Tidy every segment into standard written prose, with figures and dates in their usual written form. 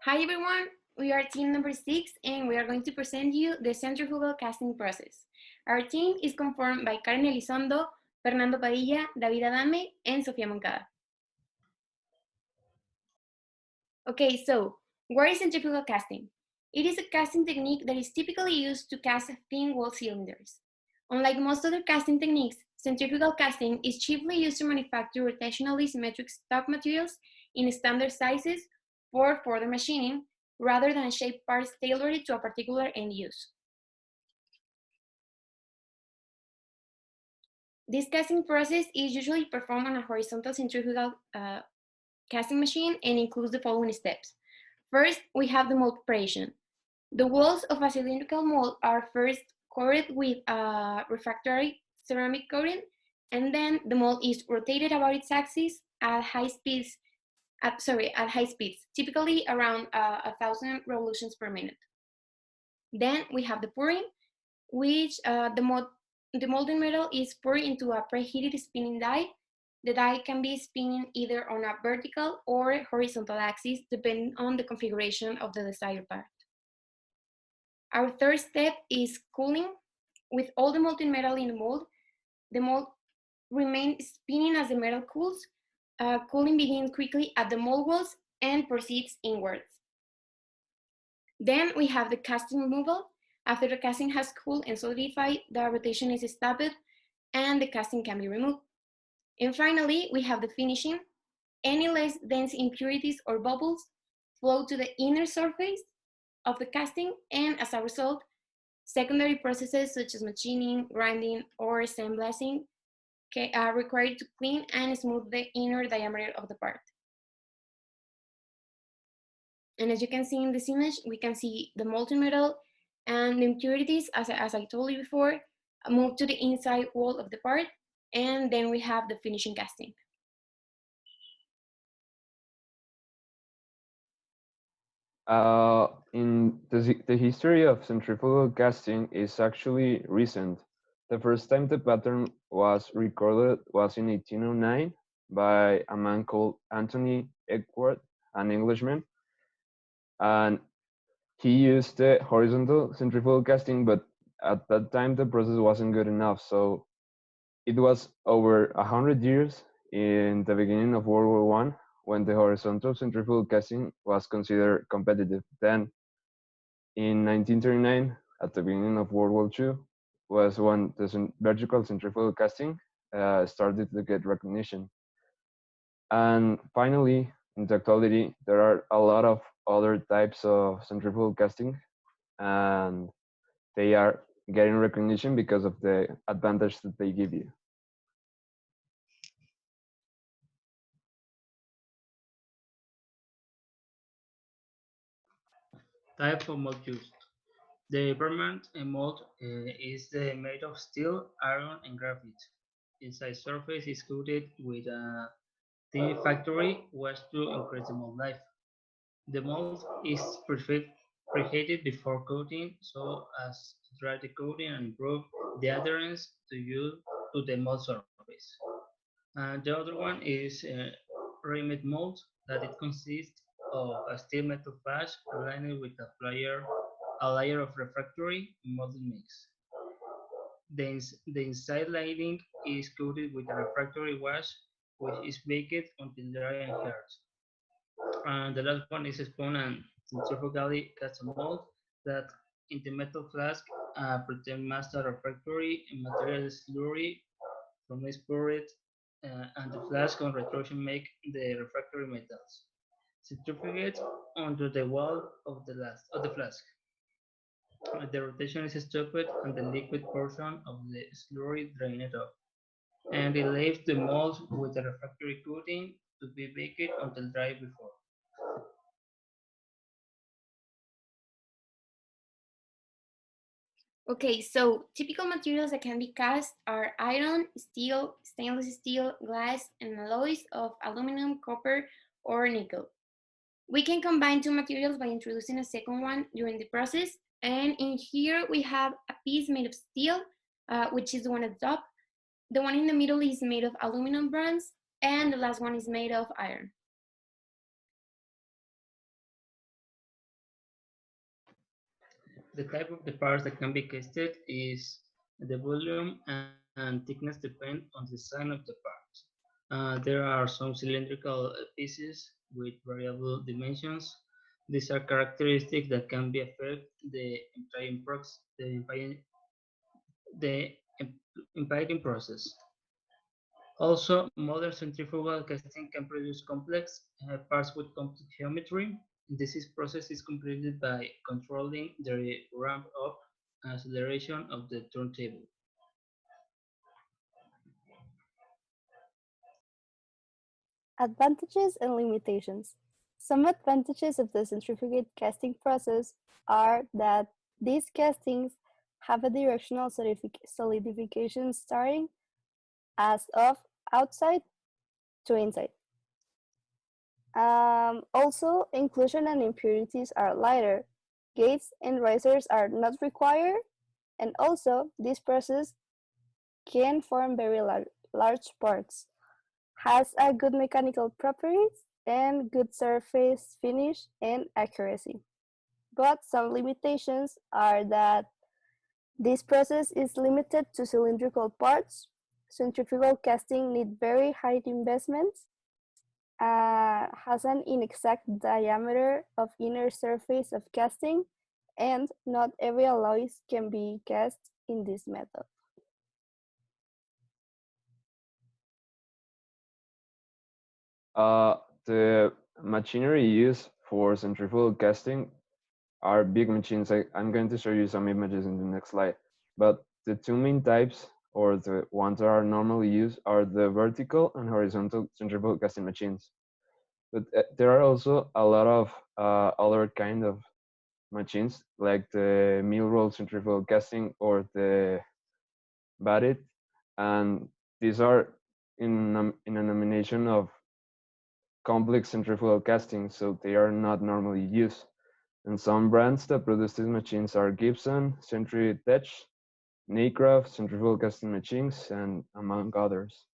Hi everyone, we are team number 6 and we are going to present you the centrifugal casting process. Our team is conformed by Karen Elizondo, Fernando Padilla, David Adame, and Sofia Moncada. Okay, so what is centrifugal casting? It is a casting technique that is typically used to cast thin wall cylinders. Unlike most other casting techniques, centrifugal casting is chiefly used to manufacture rotationally symmetric stock materials in standard sizes for further machining, rather than shape parts tailored to a particular end use. This casting process is usually performed on a horizontal centrifugal casting machine and includes the following steps. First, we have the mold preparation. The walls of a cylindrical mold are first coated with a refractory ceramic coating, and then the mold is rotated about its axis at high speeds, typically around 1,000 revolutions per minute. Then we have the pouring, which the molten metal is poured into a preheated spinning die. The die can be spinning either on a vertical or horizontal axis, depending on the configuration of the desired part. Our third step is cooling. With all the molten metal in the mold remains spinning as the metal cools. Cooling begins quickly at the mold walls and proceeds inwards. Then we have the casting removal. After the casting has cooled and solidified, the rotation is stopped and the casting can be removed. And finally, we have the finishing. Any less dense impurities or bubbles flow to the inner surface of the casting, and as a result, secondary processes such as machining, grinding, or sandblasting are required to clean and smooth the inner diameter of the part. And as you can see in this image, we can see the molten metal and the impurities, as I told you before, move to the inside wall of the part, and then we have the finishing casting. In the history of centrifugal casting is actually recent. The first time the pattern was recorded was in 1809 by a man called Anthony Edward, an Englishman, and he used the horizontal centrifugal casting, but at that time the process wasn't good enough. So it was over 100 years in the beginning of World War One when the horizontal centrifugal casting was considered competitive. Then in 1939, at the beginning of World War II, was when the vertical centrifugal casting started to get recognition. And finally, in the actuality, there are a lot of other types of centrifugal casting, and they are getting recognition because of the advantage that they give you. Type of mold used. The permanent mold is made of steel, iron, and graphite. Inside surface is coated with a thin factory wash to increase the mold life. The mold is preheated before coating so as to dry the coating and improve the adherence to the mold surface. And the other one is ready-made mold that it consists of a steel metal flash aligned with a layer of refractory molded mix. The inside lining is coated with a refractory wash, which is baked until dry and hard. And the last one is spoon and centrifugally cast mold that in the metal flask pretend master refractory material slurry from this poured and the flask on retroction make the refractory metals. Centrifugate onto the wall of the flask. The rotation is stopped and the liquid portion of the slurry drained off. And it leaves the mold with a refractory coating to be baked until dry before. Okay, so typical materials that can be cast are iron, steel, stainless steel, glass, and alloys of aluminum, copper, or nickel. We can combine two materials by introducing a second one during the process. And in here we have a piece made of steel, which is the one at the top. The one in the middle is made of aluminum bronze, and the last one is made of iron. The type of the parts that can be casted is the volume and thickness depend on the design of the part. There are some cylindrical pieces with variable dimensions. These are characteristics that can be affect the the impeding process. Also, modern centrifugal casting can produce complex parts with complex geometry. Process is completed by controlling the ramp up acceleration of the turntable. Advantages and limitations. Some advantages of the centrifugal casting process are that these castings have a directional solidification starting as of outside to inside. Also, inclusion and impurities are lighter. Gates and risers are not required, and also this process can form very large parts. Has a good mechanical properties and good surface finish and accuracy. But some limitations are that this process is limited to cylindrical parts. Centrifugal casting need very high investments, has an inexact diameter of inner surface of casting, and not every alloys can be cast in this method. The machinery used for centrifugal casting are big machines. I'm going to show you some images in the next slide. But the two main types, or the ones that are normally used, are the vertical and horizontal centrifugal casting machines. But there are also a lot of other kind of machines, like the mill roll centrifugal casting or the batted, and these are in a nomination of complex centrifugal casting, so they are not normally used. And some brands that produce these machines are Gibson, Century Tech, Naycraft, centrifugal casting machines, and among others.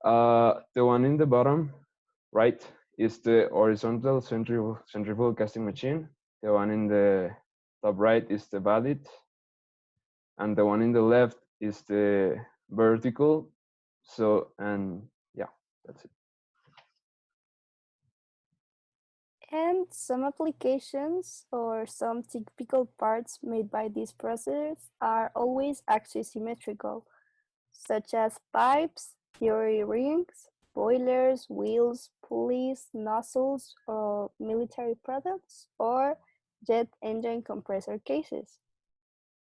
The one in the bottom right is the horizontal centrifugal casting machine. The one in the top right is the valid, and the one in the left is the vertical. So, and yeah, that's it. And some applications or some typical parts made by this process are always axisymmetrical, such as pipes, theory rings, boilers, wheels, pulleys, nozzles, or military products, or jet engine compressor cases.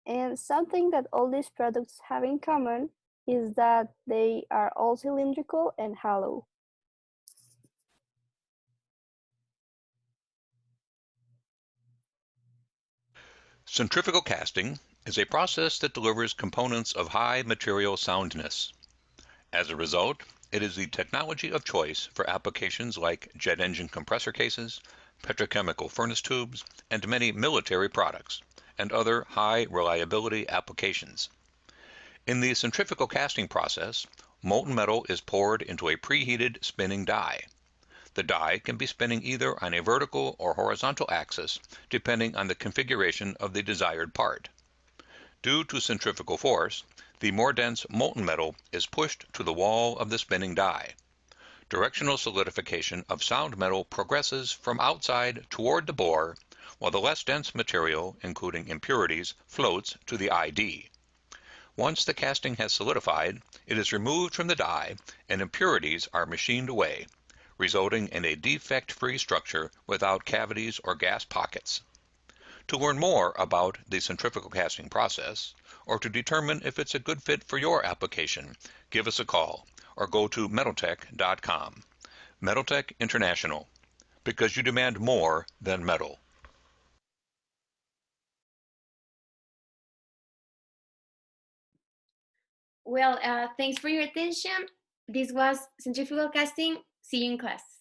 And something that all these products have in common is that they are all cylindrical and hollow. Centrifugal casting is a process that delivers components of high material soundness. As a result, it is the technology of choice for applications like jet engine compressor cases, petrochemical furnace tubes, and many military products, and other high reliability applications. In the centrifugal casting process, molten metal is poured into a preheated spinning die. The die can be spinning either on a vertical or horizontal axis, depending on the configuration of the desired part. Due to centrifugal force, the more dense molten metal is pushed to the wall of the spinning die. Directional solidification of sound metal progresses from outside toward the bore, while the less dense material, including impurities, floats to the ID. Once the casting has solidified, it is removed from the die and impurities are machined away, resulting in a defect-free structure without cavities or gas pockets. To learn more about the centrifugal casting process, or to determine if it's a good fit for your application, give us a call or go to metaltech.com. Metaltech International, because you demand more than metal. Well, thanks for your attention. This was Centrifugal Casting. See you in class.